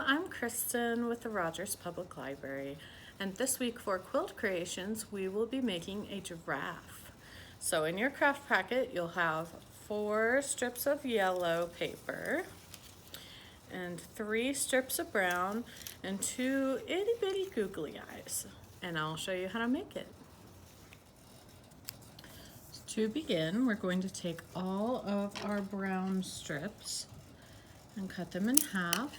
I'm Kristin with the Rogers Public Library, and this week for Quilled Creations we will be making a giraffe. So in your craft packet you'll have 4 strips of yellow paper and 3 strips of brown and 2 itty bitty googly eyes, and I'll show you how to make it. To begin, we're going to take all of our brown strips and cut them in half.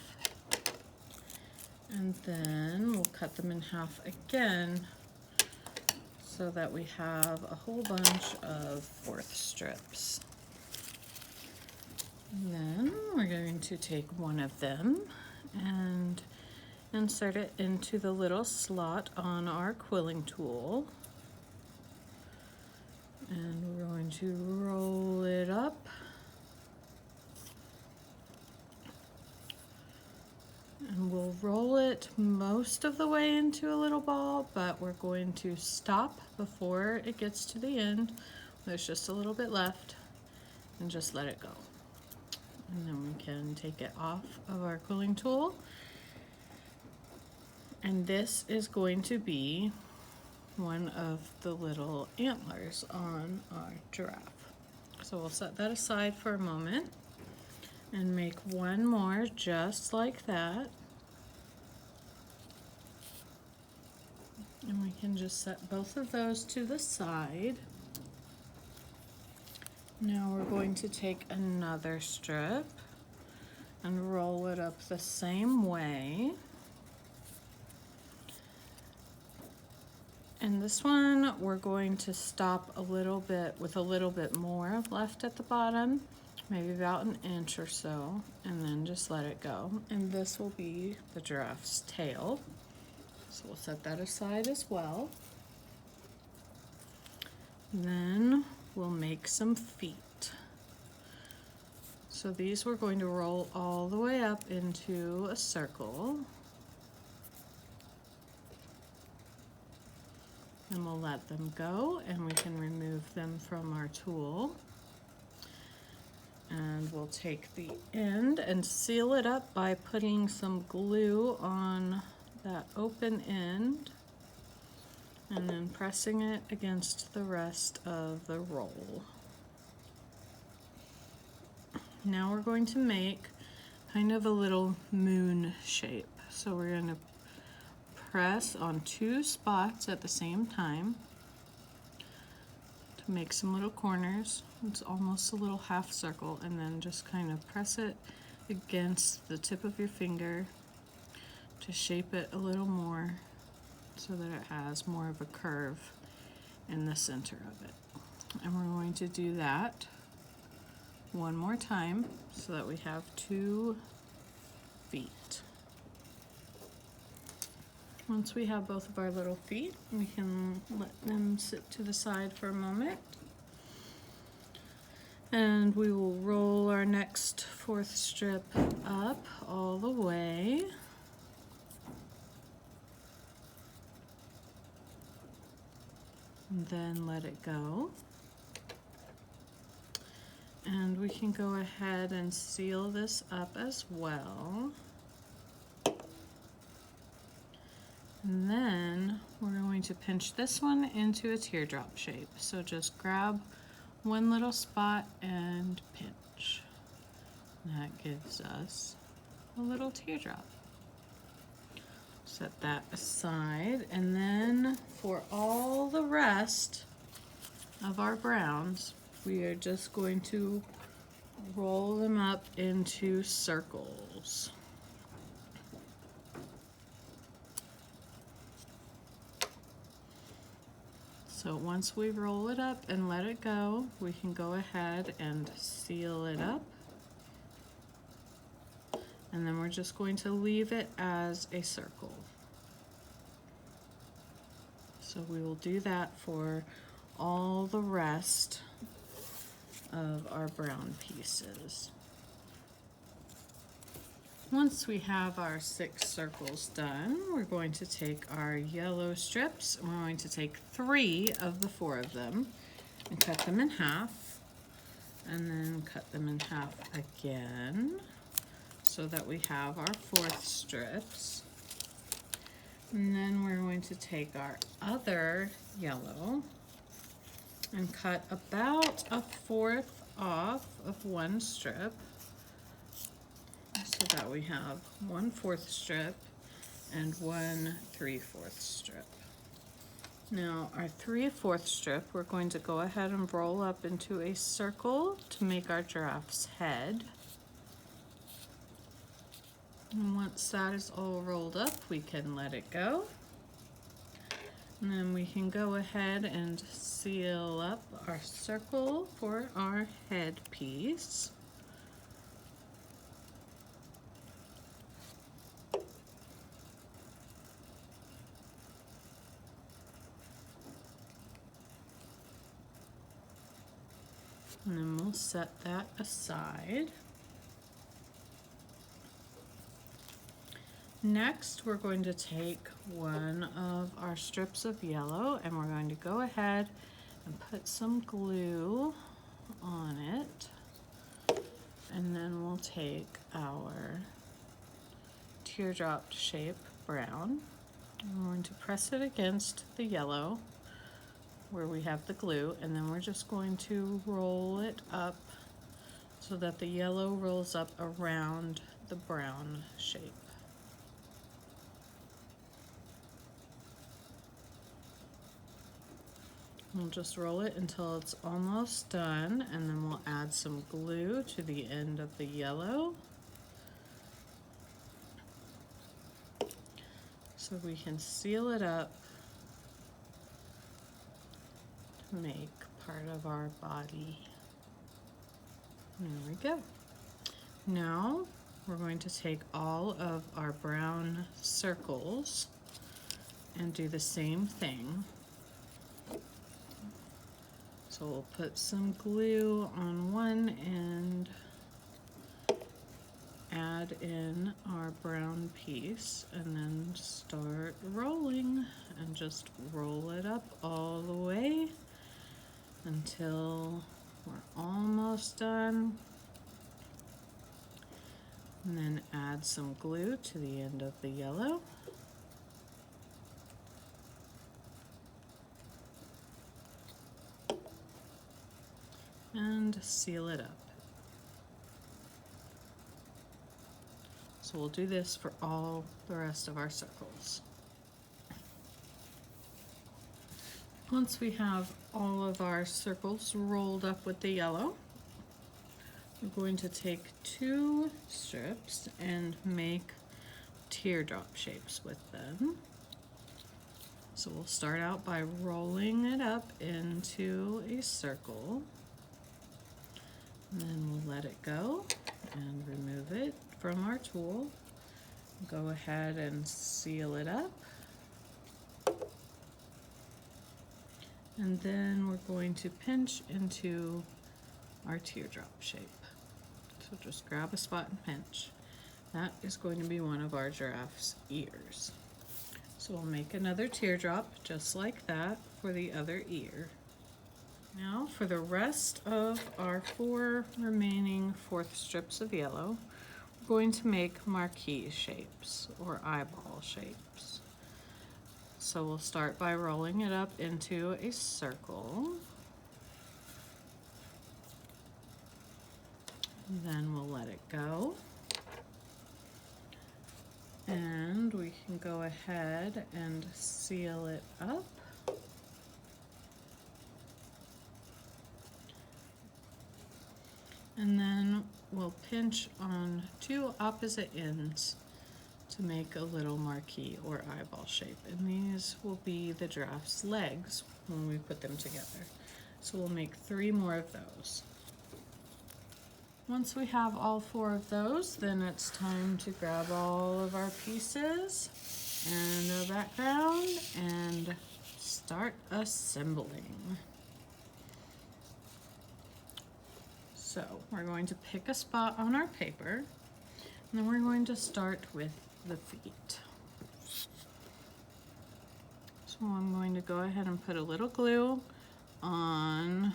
And then we'll cut them in half again so that we have a whole bunch of 4th strips. And then we're going to take one of them and insert it into the little slot on our quilling tool. And we're going to roll it up. And we'll roll it most of the way into a little ball, but we're going to stop before it gets to the end. There's just a little bit left, and just let it go. And then we can take it off of our quilling tool. And this is going to be one of the little antlers on our giraffe. So we'll set that aside for a moment and make one more just like that. And we can just set both of those to the side. Now we're going to take another strip and roll it up the same way. And this one we're going to stop a little bit with a little bit more left at the bottom, maybe about an inch or so, and then just let it go. And this will be the giraffe's tail. So we'll set that aside as well. Then we'll make some feet. So these we're going to roll all the way up into a circle. And we'll let them go, and we can remove them from our tool. And we'll take the end and seal it up by putting some glue on that open end and then pressing it against the rest of the roll. Now we're going to make kind of a little moon shape. So we're going to press on 2 spots at the same time to make some little corners. It's almost a little half circle, and then just kind of press it against the tip of your finger to shape it a little more so that it has more of a curve in the center of it. And we're going to do that one more time so that we have 2 feet. Once we have both of our little feet, we can let them sit to the side for a moment. And we will roll our next 4th strip up all the way. And then let it go. And we can go ahead and seal this up as well. And then we're going to pinch this one into a teardrop shape. So just grab one little spot and pinch. That gives us a little teardrop. Set that aside, and then for all the rest of our browns, we are just going to roll them up into circles. So once we roll it up and let it go, we can go ahead and seal it up. And then we're just going to leave it as a circle. So we will do that for all the rest of our brown pieces. Once we have our 6 circles done, we're going to take our yellow strips, and we're going to take 3 of the 4 of them and cut them in half, and then cut them in half again. so that we have our 4th strips. And then we're going to take our other yellow and cut about a 1/4 off of one strip so that we have 1/4 strip and 1 3/4 strip. Now our 3/4 strip, we're going to go ahead and roll up into a circle to make our giraffe's head. And once that is all rolled up, we can let it go. And then we can go ahead and seal up our circle for our head piece. And then we'll set that aside. Next, we're going to take one of our strips of yellow and we're going to go ahead and put some glue on it. And then we'll take our teardrop shape brown. And we're going to press it against the yellow where we have the glue, and then we're just going to roll it up so that the yellow rolls up around the brown shape. We'll just roll it until it's almost done, and then we'll add some glue to the end of the yellow so we can seal it up to make part of our body. There we go. Now we're going to take all of our brown circles and do the same thing. So we'll put some glue on one end, add in our brown piece, and then start rolling, and just roll it up all the way until we're almost done. And then add some glue to the end of the yellow. And seal it up. So we'll do this for all the rest of our circles. Once we have all of our circles rolled up with the yellow, we're going to take 2 strips and make teardrop shapes with them. So we'll start out by rolling it up into a circle. And then we'll let it go and remove it from our tool. Go ahead and seal it up. And then we're going to pinch into our teardrop shape. So just grab a spot and pinch. That is going to be one of our giraffe's ears. So we'll make another teardrop just like that for the other ear. Now for the rest of our 4 remaining 4th strips of yellow, we're going to make marquee shapes or eyeball shapes. So we'll start by rolling it up into a circle. Then we'll let it go. And we can go ahead and seal it up. And then we'll pinch on 2 opposite ends to make a little marquee or eyeball shape. And these will be the giraffe's legs when we put them together. So we'll make 3 more of those. Once we have all 4 of those, then it's time to grab all of our pieces and a background and start assembling. So we're going to pick a spot on our paper, and then we're going to start with the feet. So I'm going to go ahead and put a little glue on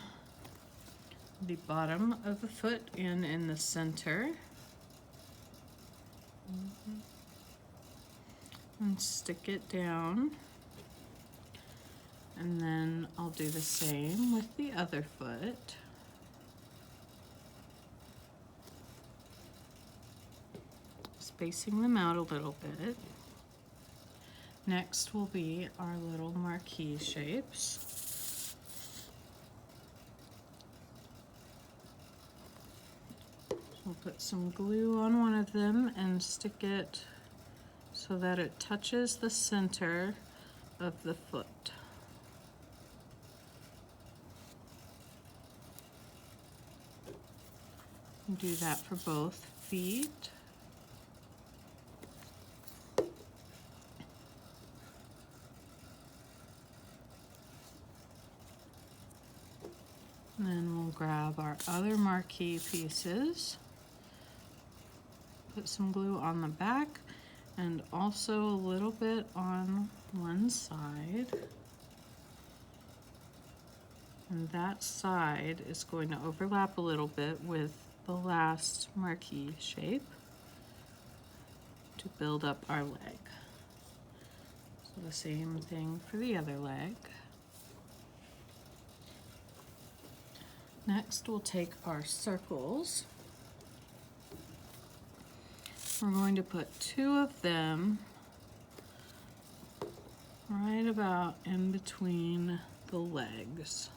the bottom of the foot and in the center. and stick it down. And then I'll do the same with the other foot. Spacing them out a little bit. Next will be our little marquee shapes. We'll put some glue on one of them and stick it so that it touches the center of the foot. Do that for both feet. And then we'll grab our other marquee pieces, put some glue on the back and also a little bit on one side. And that side is going to overlap a little bit with the last marquee shape to build up our leg. So the same thing for the other leg. Next, we'll take our circles. We're going to put 2 of them right about in between the legs.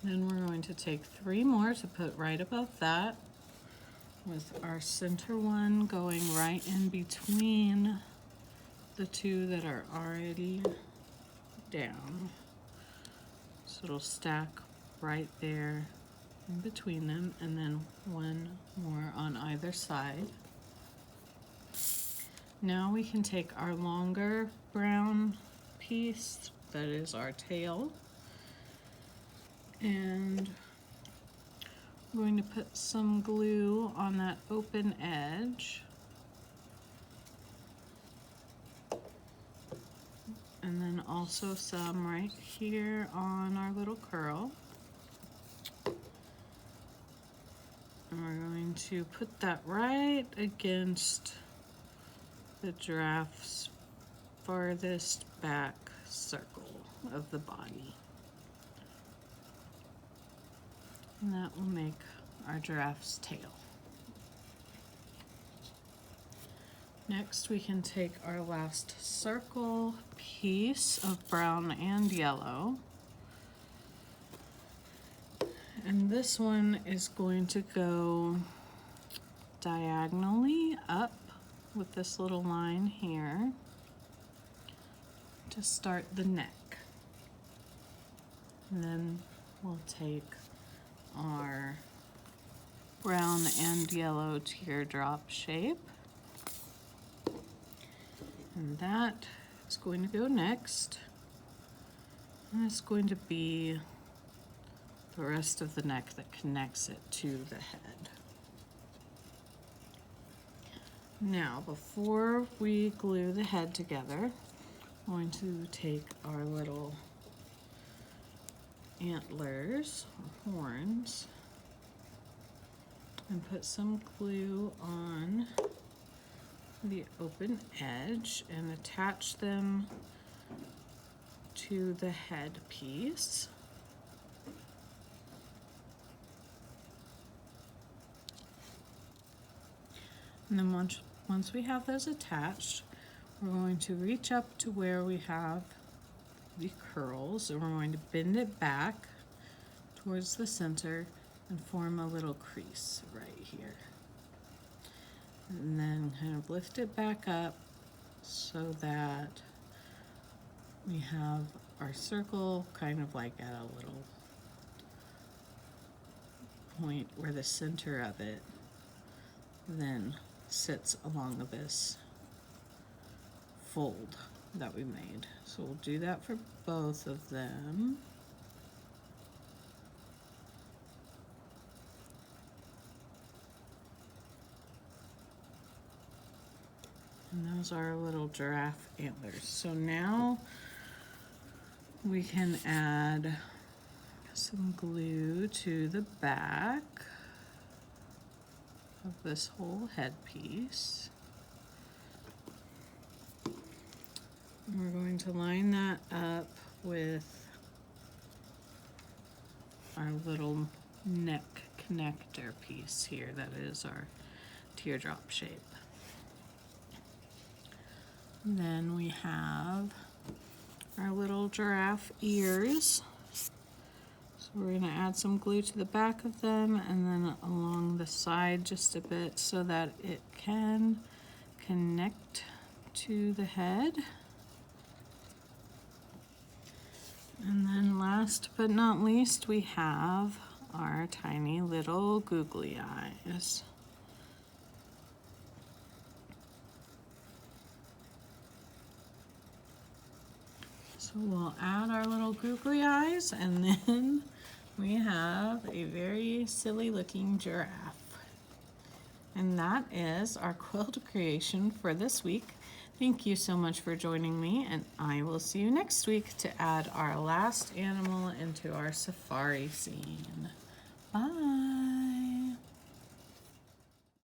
Then we're going to take 3 more to put right above that, with our center one going right in between the 2 that are already down. So it'll stack right there in between them, and then 1 more on either side. Now we can take our longer brown piece, that is our tail, and I'm going to put some glue on that open edge. And then also some right here on our little curl. And we're going to put that right against the giraffe's farthest back circle of the body. And that will make our giraffe's tail. Next, we can take our last circle piece of brown and yellow. And this one is going to go diagonally up with this little line here to start the neck. And then we'll take our brown and yellow teardrop shape. And that is going to go next. And it's going to be the rest of the neck that connects it to the head. Now, before we glue the head together, I'm going to take our little antlers or horns and put some glue on the open edge and attach them to the head piece. And then once we have those attached, we're going to reach up to where we have the curls, and we're going to bend it back towards the center and form a little crease right here. And then kind of lift it back up so that we have our circle kind of like at a little point where the center of it then sits along this fold that we made. So we'll do that for both of them. And those are little giraffe antlers. So now we can add some glue to the back of this whole headpiece. And we're going to line that up with our little neck connector piece here that is our teardrop shape. And then we have our little giraffe ears. So we're going to add some glue to the back of them and then along the side just a bit so that it can connect to the head. And then last but not least, we have our tiny little googly eyes. So we'll add our little googly eyes and then we have a very silly looking giraffe. And that is our quilled creation for this week. Thank you so much for joining me, and I will see you next week to add our last animal into our safari scene. Bye.